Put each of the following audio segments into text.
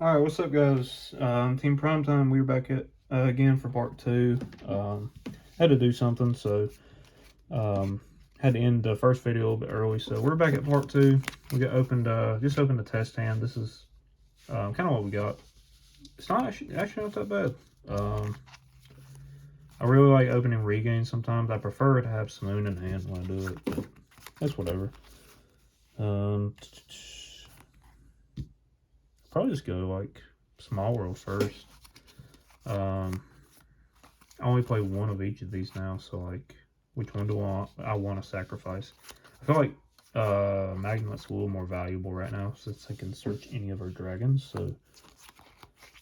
All right, what's up, guys? Team Primetime. We're back at again for part two. Had to do something, so um, had to end the first video a little bit early. So we're back at part two. We got opened, just opened the test hand. This is kind of what we got. It's not actually not that bad. I really like opening regain. Sometimes I prefer to have Simoon in hand when I do it, but that's whatever. Probably just go like Small World first. I only play one of each of these now, so like, which one do I want to sacrifice? I feel like Magnet's a little more valuable right now since I can search any of our dragons. So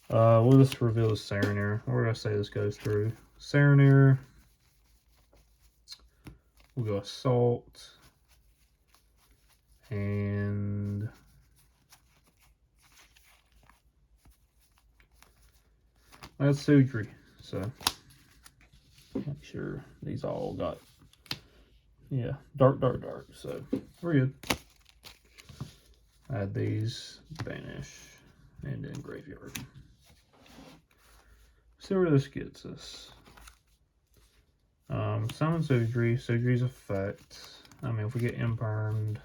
we'll just reveal the Serenir. Where do I say this goes through? Serenir. We'll go Assault. And that's Sudri. So make sure these all got, yeah, dark. So we're good. Add these, banish, and then graveyard. See where this gets us. Summon Sudri. Sudri's effect. I mean, if we get impermed,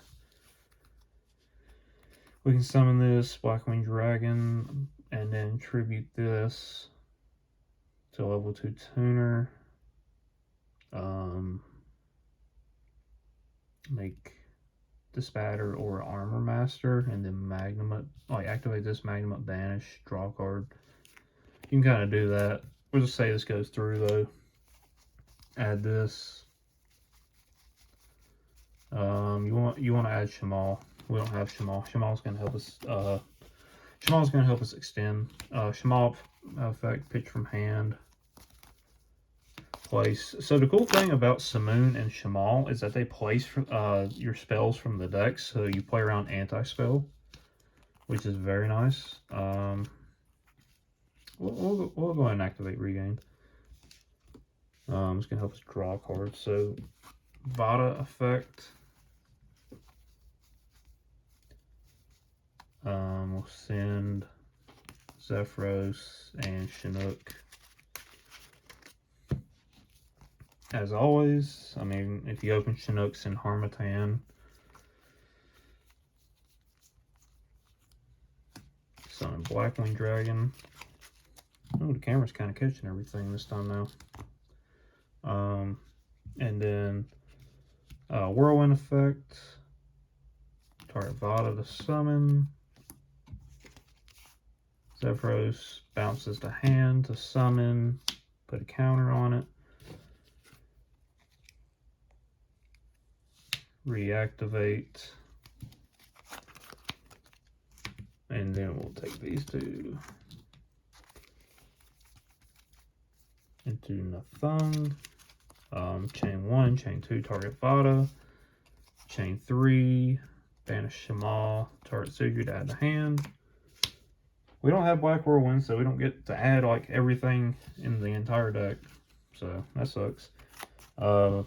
we can summon this blackwing dragon and then tribute this to level 2 tuner. Make Dispatter or Armor Master, and then Magnum, like activate this Magnum, banish, draw a card. You can kind of do that. We'll just say this goes through though. Add this. You want to add Shamal. We don't have Shamal. Shamal's gonna help us. Shamal's gonna help us extend. Shamal effect, pitch from hand. Place. So the cool thing about Simoon and Shamal is that they place your spells from the deck, so you play around anti-spell, which is very nice. We'll go ahead and activate Regain. It's gonna help us draw cards. So Vada effect. We'll send Zephyros and Chinook. As always, I mean, if you open Chinooks in Harmattan, summon Blackwing Dragon. Oh, the camera's kind of catching everything this time now. And then Whirlwind effect. Target Vada to summon. Zephyros bounces to hand to summon. Put a counter on it. Reactivate. And then we'll take these two into Nathung. Chain 1, chain 2, target Vada. Chain 3, banish Shamal, target Sudri to add to hand. We don't have Black Whirlwind, so we don't get to add like everything in the entire deck. So that sucks.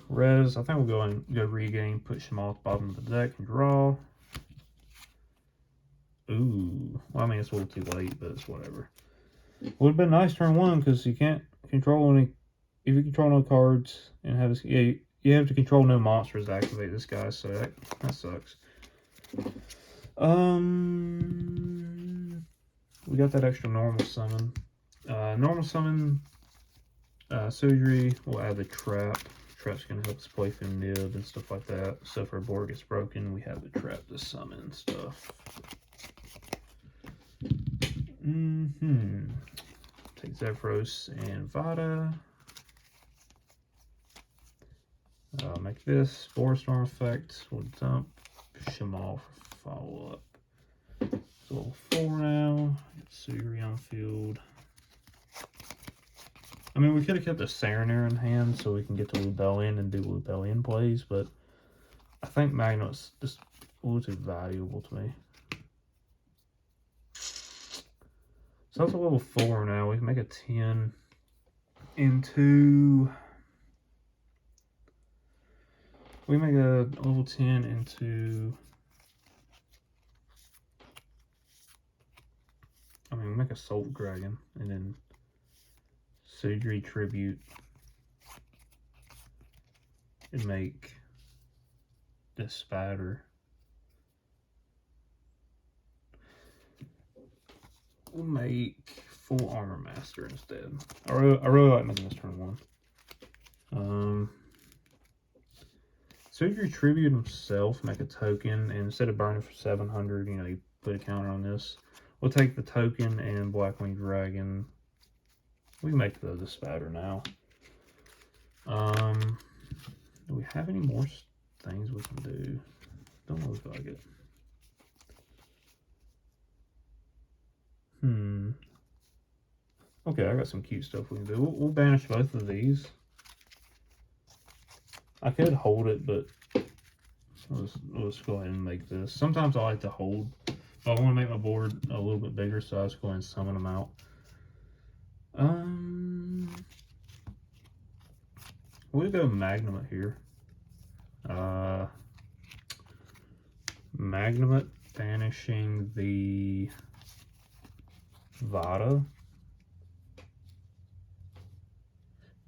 Res, I think we'll go regain, put Shamal at the bottom of the deck and draw. Ooh, well, I mean, it's a little too late, but it's whatever. Would have been nice turn 1 because you can't control any. If you control no cards and have this, yeah, you have to control no monsters to activate this guy, so that sucks. We got that extra normal summon. Normal summon Sudri. We'll add the trap. Trap's gonna help us play through Nib and stuff like that. So if our board gets broken, we have the trap to summon stuff. Take Zephyros and Vada. Make this Borestorm effect. We'll dump Shamal for follow up. So level 4 now. Sudri on field. I mean, we could have kept the Serenir in hand so we can get to Lubellion and do Lubellion plays, but I think Magnet's just a little too valuable to me. So that's a level 4 now. We can make a 10 into. We make a level 10 into. I mean, can make Assault Dragon, and then Sujri Tribute, and make this Spatter. We'll make Full Armor Master instead. I really like making this turn 1. Sujri Tribute himself, make a token, and instead of burning for 700, you know, you put a counter on this. We'll take the token and Blackwing Dragon. We make the Spatter now. Do we have any more things we can do? Don't look like it. Okay, I got some cute stuff we can do. We'll banish both of these. I could hold it, but let's go ahead and make this. Sometimes I like to hold, but I want to make my board a little bit bigger, so I'll just go ahead and summon them out. We'll go Magnumate here. Magnumate, banishing the Vada.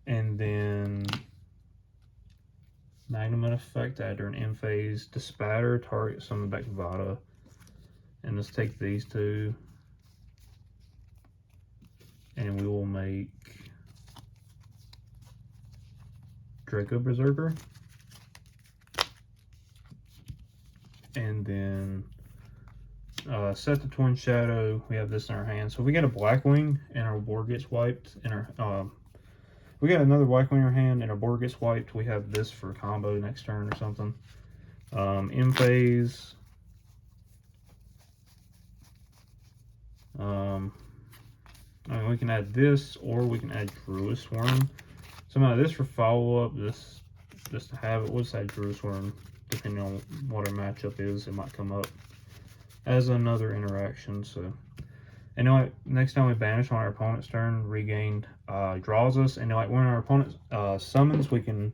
And then Magnumate effect, add during end phase to Spatter, target summon back to Vada. And let's take these two. And we will make Draco Berserker. And then set the Twin Shadow. We have this in our hand. So if we get a Blackwing and our board gets wiped, and our we got another Blackwing in our hand and our board gets wiped, we have this for combo next turn or something. In phase. I mean, we can add this, or we can add Druid Swarm. So now this for follow-up, this just to have it. We'll just add Druid Swarm, depending on what our matchup is. It might come up as another interaction. So, and like next time we banish on our opponent's turn, regain draws us, and like when our opponent summons, we can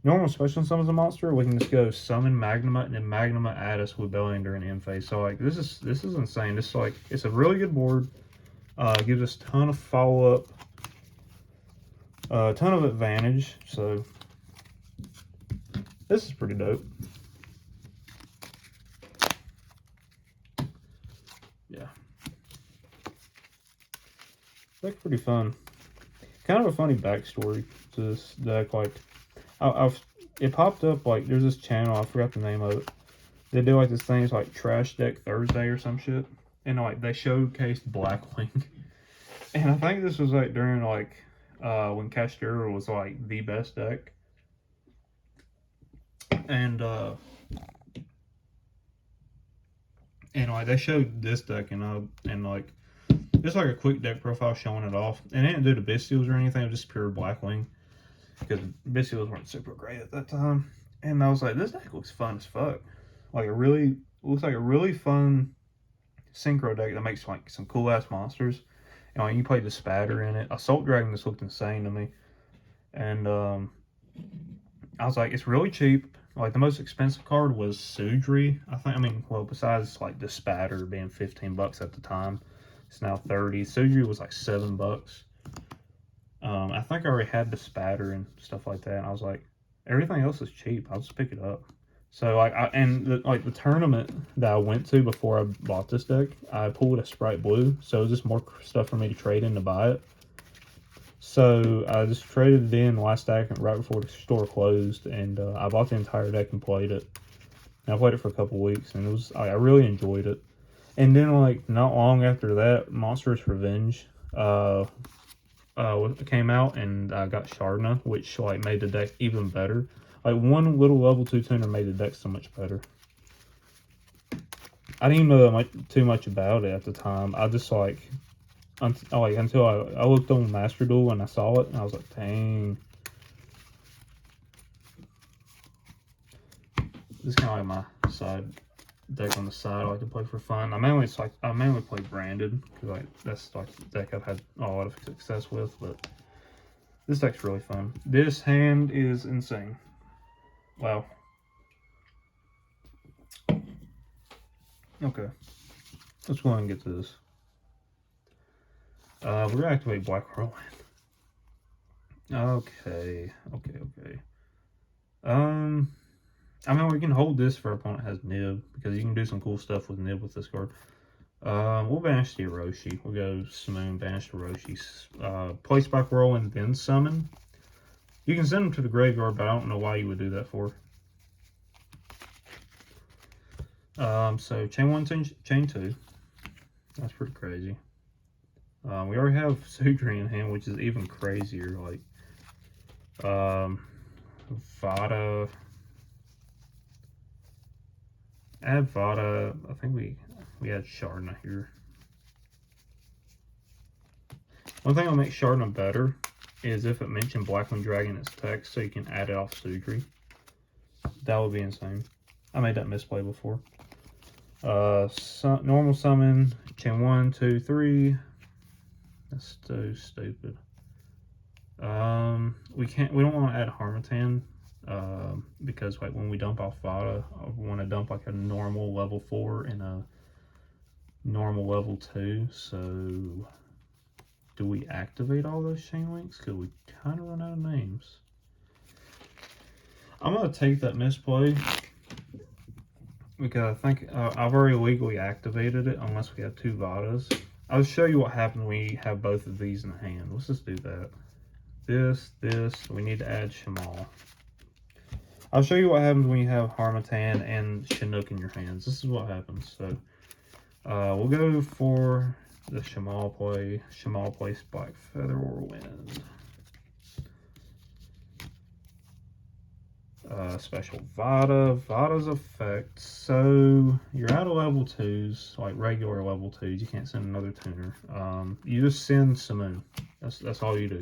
normal special summons a monster. We can just go summon Magnumate, and then Magnumate add us with Bellion during end phase. So like this is insane. This like it's a really good board. Gives us a ton of follow-up, a ton of advantage. So this is pretty dope. Yeah, that's pretty fun. Kind of a funny backstory to this deck. Like, it popped up like there's this channel, I forgot the name of it. They do like this thing, it's like Trash Deck Thursday or some shit. And like they showcased Blackwing, and I think this was like during like when Castura was like the best deck, and like they showed this deck and like just like a quick deck profile showing it off, and they didn't do the Bystials or anything. It was just pure Blackwing because Bystials weren't super great at that time, and I was like, this deck looks fun as fuck. Like it really looks like a really fun synchro deck that makes like some cool ass monsters. You know, you play the Spatter in it. Assault Dragon just looked insane to me. And I was like, it's really cheap. Like the most expensive card was Sujri. I mean, well, besides like the Spatter being $15 at the time, it's now 30. Sujri was like $7. I think I already had the Spatter and stuff like that. And I was like, everything else is cheap. I'll just pick it up. So like the tournament that I went to before I bought this deck, I pulled a Sprite Blue, so it was just more stuff for me to trade in to buy it. So I just traded it in last stack right before the store closed, and I bought the entire deck and played it. And I played it for a couple weeks, and it was I really enjoyed it. And then like not long after that, Monstrous Revenge came out, and I got Shardna, which like made the deck even better. Like one little level 2 tuner made the deck so much better. I didn't even know too much about it at the time. I just like until I looked on Master Duel and I saw it, and I was like, dang. This is kind of like my side deck on the side. I like to play for fun. I mainly play Branded because like that's like the deck I've had a lot of success with. But this deck's really fun. This hand is insane. Wow. Okay. Let's go ahead and get to this. We're gonna activate Black Whirlwind. Okay. I mean, we can hold this for opponent has Nib, because you can do some cool stuff with Nib with this card. We'll banish the Orochi. We'll go Simoon, banish the Orochi. Place Black Whirlwind, then summon. You can send them to the graveyard, but I don't know why you would do that for. So chain 1, chain 2. That's pretty crazy. We already have Sudri in hand, which is even crazier. Like, Vada. Add Vada. I think we had Shardna here. One thing that'll make Shardna better is if it mentioned Blackwing Dragon in its text, so you can add it off Sudri. That would be insane. I made that misplay before. Normal summon, chain 1, 2, 3. That's so stupid. We don't want to add Harmattan, because like when we dump off Vada, I want to dump like a normal level 4 and a normal level 2. So do we activate all those chain links? Because we kind of run out of names. I'm going to take that misplay, because I think I've already legally activated it unless we have 2 Vadas. I'll show you what happens when you have both of these in hand. Let's just do that. This, we need to add Shamal. I'll show you what happens when you have Harmattan and Chinook in your hands. This is what happens. So we'll go for the Shamal play. Shamal plays Black Feather Whirlwind. Special Vada's effect. So you're out of level 2s, like regular level 2s. You can't send another tuner. You just send Simoon. That's all you do.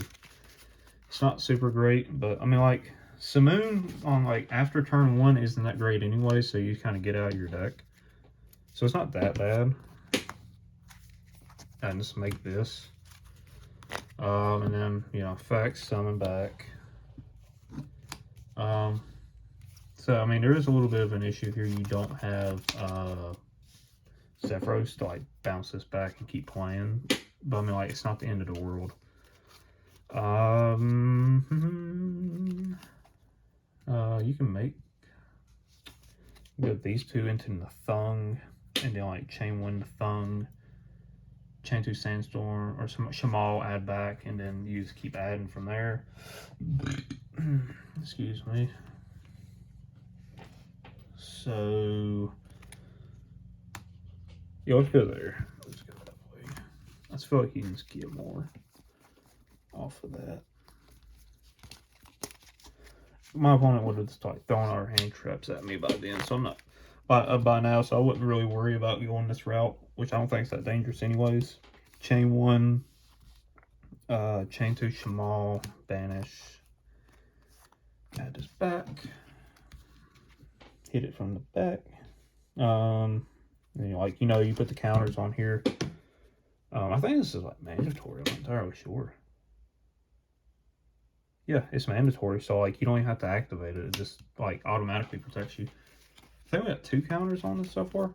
It's not super great, but I mean, like, Simoon on like after turn 1 isn't that great anyway, so you kind of get out of your deck. So it's not that bad. And just make this. And then, you know, effects, summon back. So, I mean, there is a little bit of an issue here. You don't have Zephyros to, like, bounce this back and keep playing. But, I mean, like, it's not the end of the world. You can make these 2 into the Thung, and then, like, chain 1 to Thung, chain 2 Sandstorm, or some Shamal add back, and then you just keep adding from there. Excuse me. So, yeah, let's go there. Let's go that way. I just feel like you can just get more off of that. My opponent would have just like thrown our hand traps at me by then, so I'm not by now, so I wouldn't really worry about going this route, which I don't think is that dangerous anyways. Chain 1, chain 2 Shamal, banish, add this back. Hit it from the back. And you put the counters on here. I think this is like mandatory. I'm not entirely sure. Yeah, it's mandatory. So like you don't even have to activate it. It just like automatically protects you. I think we got 2 counters on this so far.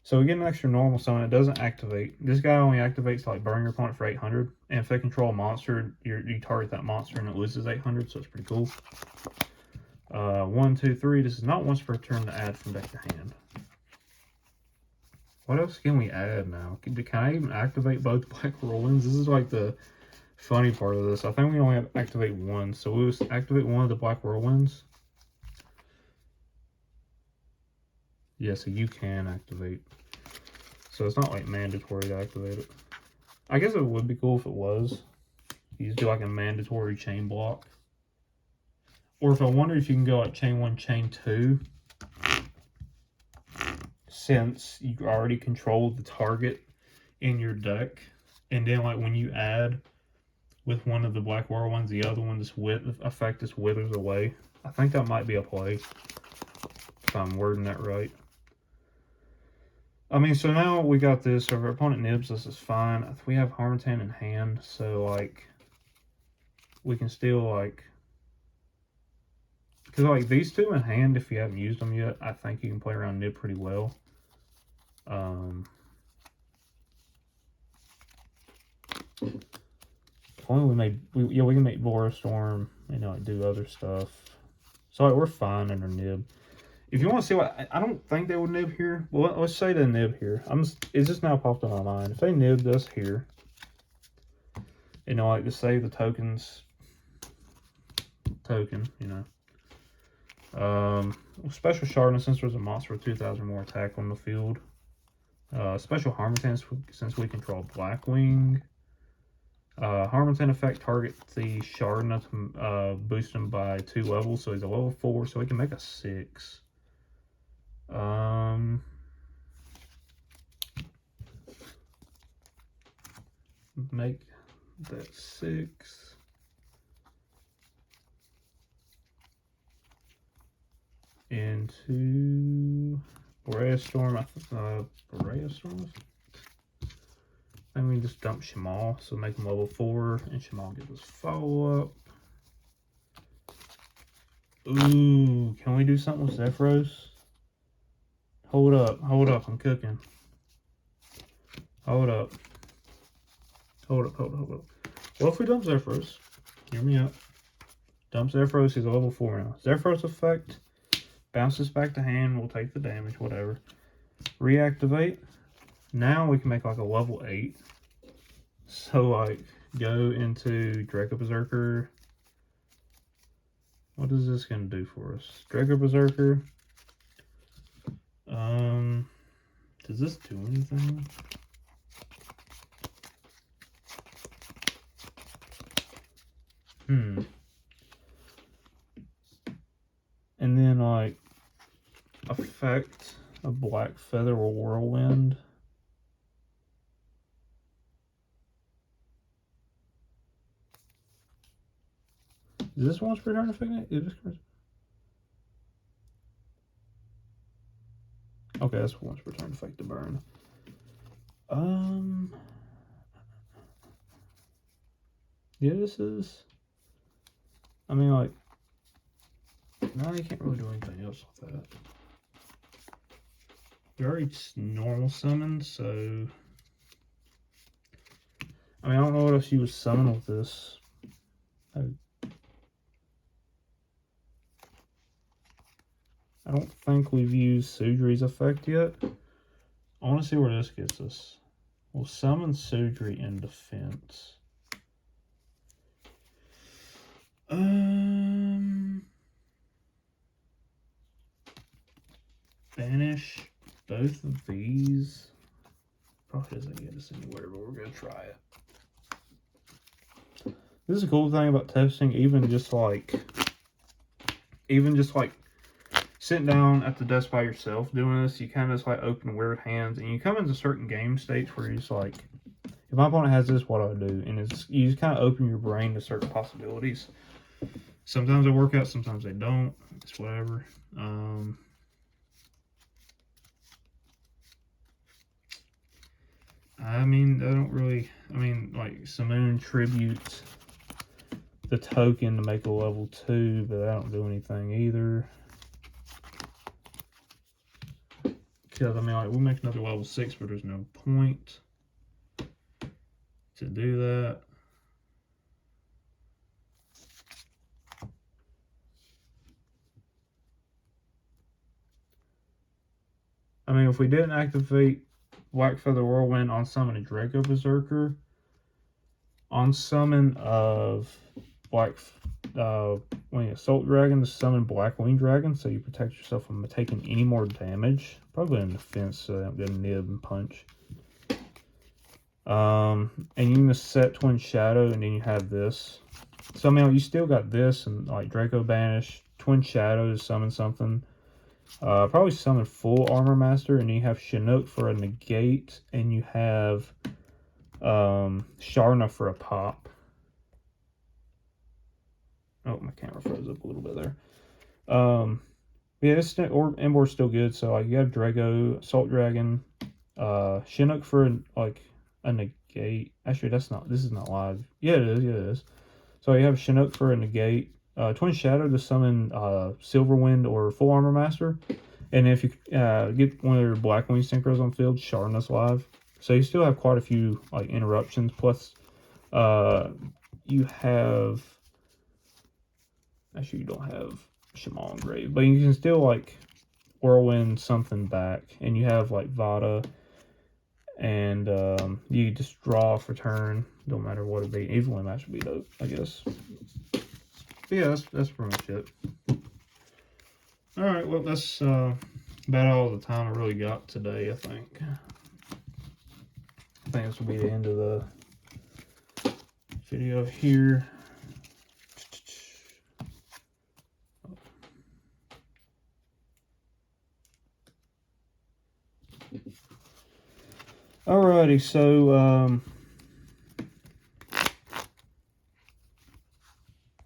So we get an extra normal summon. It doesn't activate. This guy only activates to like burn your opponent for 800. And if they control a monster, you target that monster and it loses 800. So it's pretty cool. 1, 2, 3. This is not once per turn to add from deck to hand. What else can we add now? Can I even activate both Black Whirlwinds? This is like the funny part of this. I think we only have to activate 1. So we'll just activate 1 of the Black Whirlwinds. Yeah, so you can activate. So it's not like mandatory to activate it. I guess it would be cool if it was. You just do like a mandatory chain block. Or if I wonder if you can go like chain 1, chain 2. Since you already control the target in your deck. And then like when you add with one of the Black Whirlwinds, the other one, this effect just withers away. I think that might be a play. If I'm wording that right. I mean, so now we got this. So if our opponent nibs, this is fine. We have Harmattan in hand, so like we can still like, because like these 2 in hand, if you haven't used them yet, I think you can play around nib pretty well. If only we made, we can make Storm and like do other stuff. So like, we're fine under nib. If you want to see what, I don't think they would nib here. Well, let's say they nib here. It's just now popped in my mind. If they nibbed us here, like to save the token, special sharpness since there's a monster with 2,000 more attack on the field. Special Harmattan since we control Blackwing. Harmattan effect target the sharpness, boost him by 2 levels, so he's a level 4, so he can make a 6. Make that 6. Into Borea Storm. Borea Storm. Then we just dump Shamal, so make him level 4, and Shamal gives us follow-up. Ooh, can we do something with Zephyros? Hold up, I'm cooking. Hold up. What if we dump Zephyros? Hear me out. Dump Zephyros, he's a level 4 now. Zephyros effect, bounces back to hand, we'll take the damage, whatever. Reactivate. Now we can make like a level 8. So like, go into Draco Berserker. What is this gonna do for us? Draco Berserker. Does this do anything? And then like, effect a Black Feather or Whirlwind. Is this once per turn effect? Okay, that's once per turn effect to burn. Yeah, this is. I mean, like, no, you can't really do anything else with that. You already normal summoned, so. I mean, I don't know what else you would summon with this. I don't think we've used Sudri's effect yet. I want to see where this gets us. We'll summon Sudri in defense. Banish both of these. Probably doesn't get us anywhere, but we're going to try it. This is a cool thing about testing, even just like sitting down at the desk by yourself doing this, you kind of just like open weird hands, and you come into certain game states where you're just like, if my opponent has this, what do I do? And you just kind of open your brain to certain possibilities. Sometimes they work out, sometimes they don't. It's whatever. I mean, like Simoon tribute the token to make a level 2, but I don't do anything either. Because, I mean, like, we'll make another level 6, but there's no point to do that. I mean, if we didn't activate Black Feather Whirlwind on summon a Draco Berserker, on summon of when you Assault Dragon to summon Blackwing Dragon, so you protect yourself from taking any more damage. Probably in defense, so they don't get a nib and punch. And you can set Twin Shadow, and then you have this. So I mean, you still got this, and like Draco Banish, Twin Shadow to summon something. Probably summon full Armor Master, and you have Chinook for a negate, and you have Sharna for a pop. Oh, my camera froze up a little bit there. Yeah, this Embor's still good. So like you have Drago, Assault Dragon, Chinook for like a negate. Actually, this is not live. Yeah, it is. Yeah, it is. So you have Chinook for a negate. Twin Shadow to summon Silverwind or Full Armor Master. And if you get one of your Blackwing Synchros on field, Sharna's live. So you still have quite a few like interruptions. Plus, You have, actually you don't have Shamal engraved, but you can still like whirlwind something back, and you have like Vada, and you just draw for turn. Don't matter what it be. Evenly match would be dope, I guess. But yeah, that's pretty much it. All right, well that's about all the time I really got today. I think this will be the end of the video here. Alrighty, so